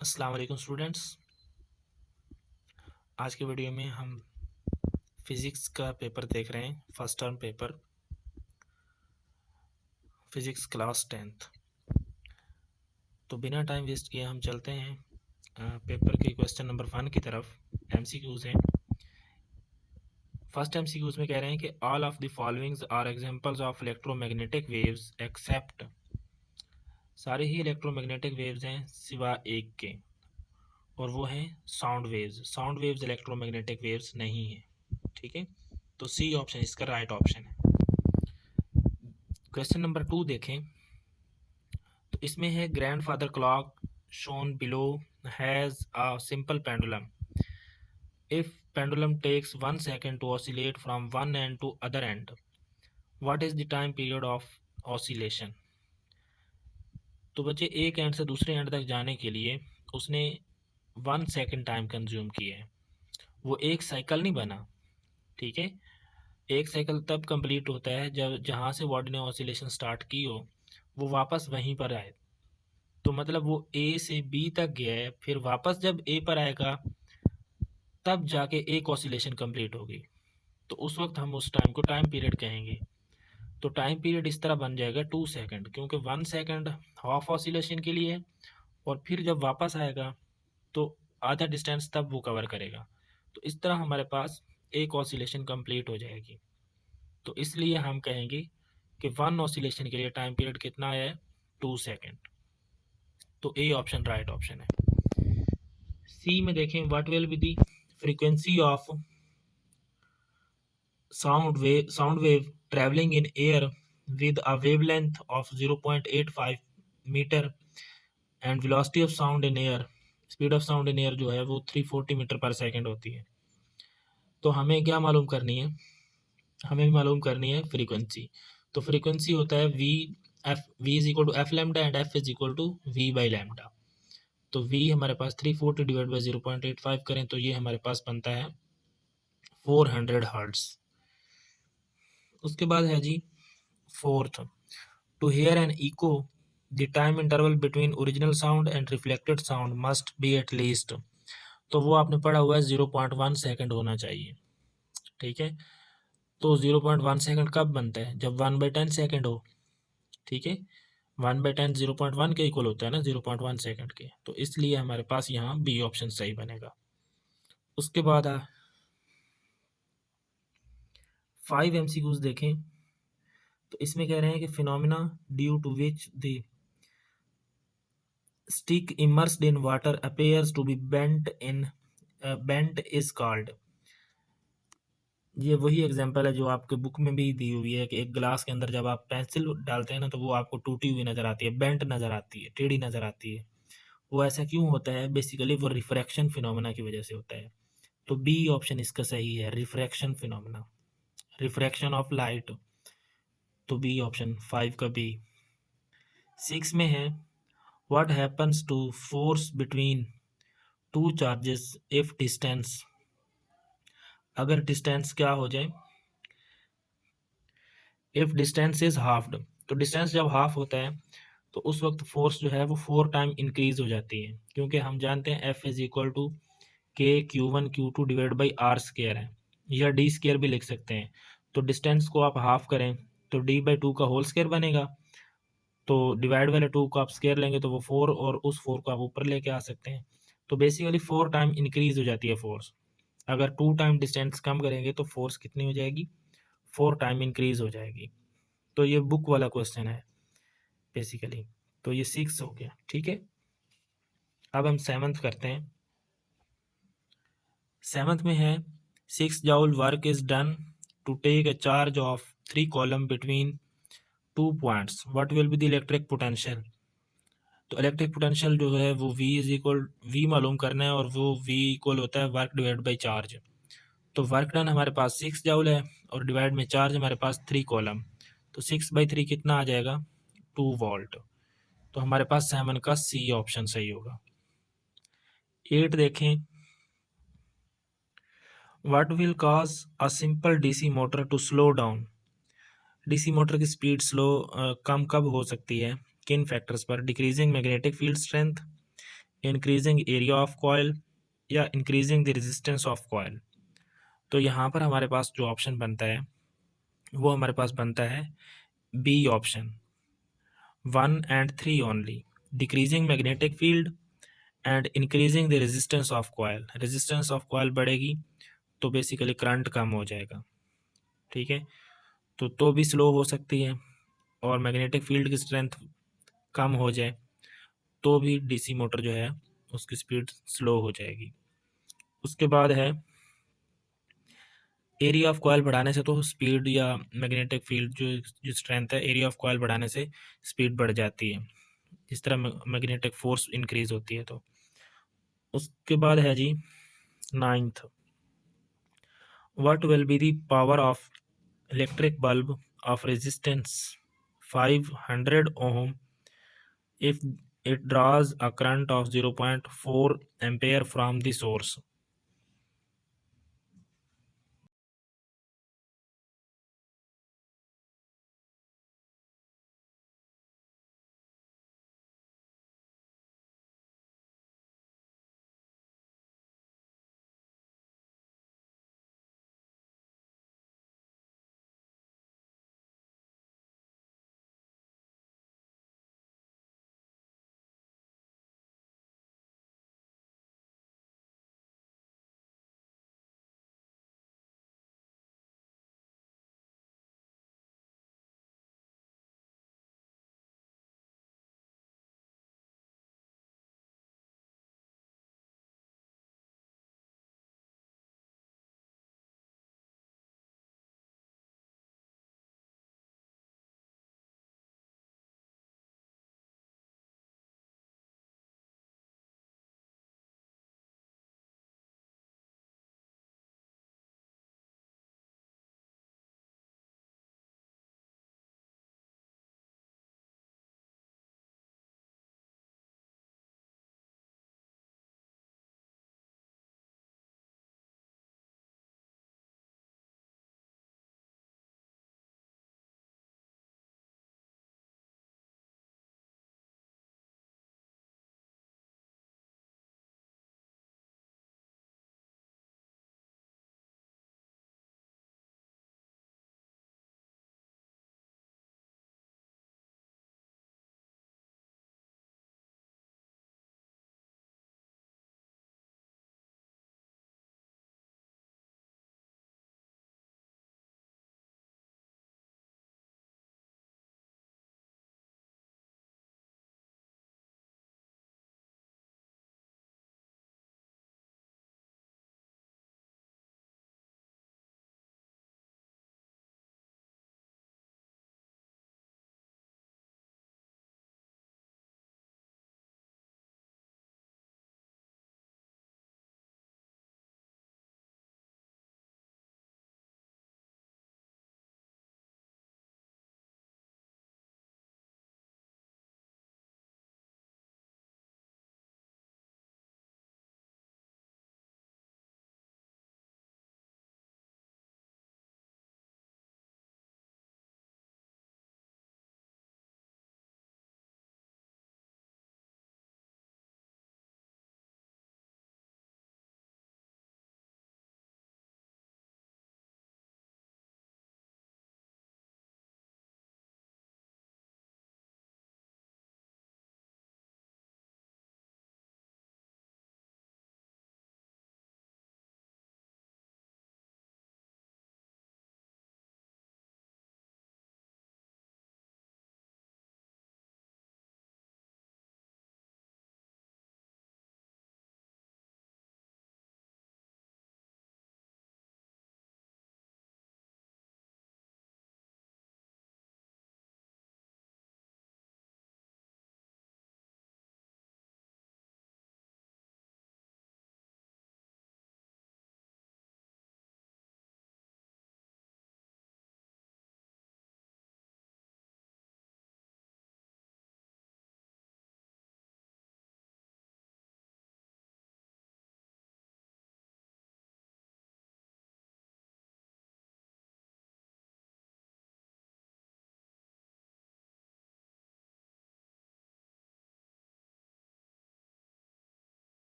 अस्सलाम वालेकुम स्टूडेंट्स। आज के वीडियो में हम फिज़िक्स का पेपर देख रहे हैं। First term paper physics class 10th। तो बिना टाइम वेस्ट किए हम चलते हैं पेपर के क्वेश्चन नंबर 1 की तरफ। एमसीक्यूज़ हैं। फर्स्ट एमसीक्यूज़ में कह रहे हैं कि all of the followings are examples of electromagnetic waves except. सारे ही इलेक्ट्रोमैग्नेटिक वेव्स हैं सिवा एक के, और वो हैं sound waves. Sound waves electromagnetic waves नहीं हैं। ठीक है, तो सी ऑप्शन इसका राइट ऑप्शन है। क्वेश्चन नंबर 2 देखें तो इसमें है grandfather clock shown below has a simple pendulum. If pendulum takes 1 second to oscillate from one end to other end, what is the time period of oscillation? तो बच्चे एक and से दूसरे एंड तक जाने के लिए उसने 1 second टाइम कंज्यूम किया है। वो एक साइकिल नहीं बना। ठीक है, एक साइकिल तब कंप्लीट होता है जब जहाँ से बॉडी ने ऑसिलेशन स्टार्ट की हो वो वापस वहीं पर आए। तो मतलब वो ए से बी तक गया है, फिर वापस जब ए पर आएगा तब जाके एक ऑसिलेशन कंप्लीट होगी। तो उस वक्त हम उस टाइम को टाइम पीरियड कहेंगे। तो टाइम पीरियड इस तरह बन जाएगा 2 सेकंड, क्योंकि 1 सेकंड हाफ ऑसिलेशन के लिए है, और फिर जब वापस आएगा तो आधा डिस्टेंस तब वो कवर करेगा। तो इस तरह हमारे पास एक ऑसिलेशन कंप्लीट हो जाएगी। तो इसलिए हम कहेंगे कि 1 ऑसिलेशन के लिए टाइम पीरियड कितना है, 2 सेकंड। तो ए ऑप्शन राइट ऑप्शन है। सी में देखें, what will be the frequency of sound wave traveling in air with a wavelength of 0.85 meter and velocity of sound in air, speed of sound in air जो है वो 340 metre पर second होती है। तो हमें क्या मालूम करनी है, हमें मालूम करनी है फ्रीक्वेंसी। तो फ्रीक्वेंसी होता है v is equal to F lambda and F is equal to v by lambda. तो v हमारे पास 340 डिवाइड बाई 0.85 करें तो ये हमारे पास बनता है 400 हर्ट्ज। उसके बाद है जी fourth, to hear an echo the time interval between original sound and reflected sound must be at least. तो वो आपने पढ़ा हुआ है 0.1 सेकंड होना चाहिए। ठीक है, तो 0.1 सेकंड कब बनता है, जब 1/10 सेकंड हो। ठीक है, 1/10 0.1 के इक्वल होता है ना, 0.1 सेकंड के। तो इसलिए हमारे पास यहाँ बी ऑप्शन सही बनेगा। उसके बाद 5 एमसीक्यूज देखें तो इसमें कह रहे हैं कि phenomena due to which the stick immersed in water appears to be bent is called। ये वही एग्जांपल है जो आपके बुक में भी दी हुई है कि एक ग्लास के अंदर जब आप पेंसिल डालते हैं ना तो वो आपको टूटी हुई नजर आती है, बेंट नजर आती है, टेढ़ी नजर आती है। वो ऐसा क्यों होता है, बेसिकली वो रिफ्रैक्शन फिनोमेना की वजह से होता है। तो बी ऑप्शन इसका सही है, refraction phenomena, refraction of light. तो बी ऑप्शन 5 का बी। 6 में है, what happens to force between two charges if distance. अगर डिस्टेंस क्या हो जाए, इफ डिस्टेंस इज हाफ्ड। तो डिस्टेंस जब हाफ होता है तो उस वक्त फोर्स जो है वो 4 टाइम इंक्रीज हो जाती है, क्योंकि हम जानते हैं एफ इज इक्वल टू के Q1 Q2 divide by are square है, या डी स्केयर भी लिख सकते हैं। तो डिस्टेंस को आप हाफ करें तो d/2 का होल स्केयर बनेगा। तो डिवाइड वाले 2 को आप स्केयर लेंगे तो वो 4, और उस 4 को आप ऊपर लेके आ सकते हैं। तो बेसिकली 4 टाइम इंक्रीज हो जाती है फोर्स। अगर 2 टाइम डिस्टेंस कम करेंगे तो फोर्स कितनी हो जाएगी, 4 टाइम इंक्रीज हो जाएगी। तो ये बुक वाला क्वेश्चन है बेसिकली। तो ये 6 हो गया। ठीक है, अब हम 7th करते हैं। 7th में है, 6 joule work is done to take a charge of 3 coulomb between 2 points, what will be the electric potential. तो इलेक्ट्रिक पोटेंशियल जो है वो V इज इक्वल V मालूम करना है, और वो V इक्वल होता है वर्क डिवाइड बाई चार्ज। तो वर्क डन हमारे पास 6 जूल है, और डिवाइड में चार्ज हमारे पास 3 कॉलम। तो 6/3 कितना आ जाएगा, 2 वोल्ट। तो हमारे पास 7 का सी ऑप्शन सही होगा। 8 देखें, what will cause a simple DC motor to slow down. DC motor की स्पीड कम कब हो सकती है, किन फैक्टर्स पर, decreasing magnetic field strength, increasing area of coil या increasing the resistance of coil. तो यहाँ पर हमारे पास जो ऑप्शन बनता है वो हमारे पास बनता है B option, 1 and 3 only, decreasing magnetic field and increasing the resistance of coil. Resistance of coil बढ़ेगी तो बेसिकली करंट कम हो जाएगा, ठीक है। तो भी स्लो हो सकती है, और मैग्नेटिक फील्ड की स्ट्रेंथ कम हो जाए तो भी डीसी मोटर जो है उसकी स्पीड स्लो हो जाएगी। उसके बाद है एरिया ऑफ कॉयल बढ़ाने से तो स्पीड या मैग्नेटिक फील्ड जो स्ट्रेंथ है, एरिया ऑफ कॉयल बढ़ाने से स्पीड बढ़ जाती है, जिस तरह मैग्नेटिक फोर्स इंक्रीज होती है। तो उसके बाद है जी 9th, what will be the power of electric bulb of resistance 500 ohm if it draws a current of 0.4 ampere from the source।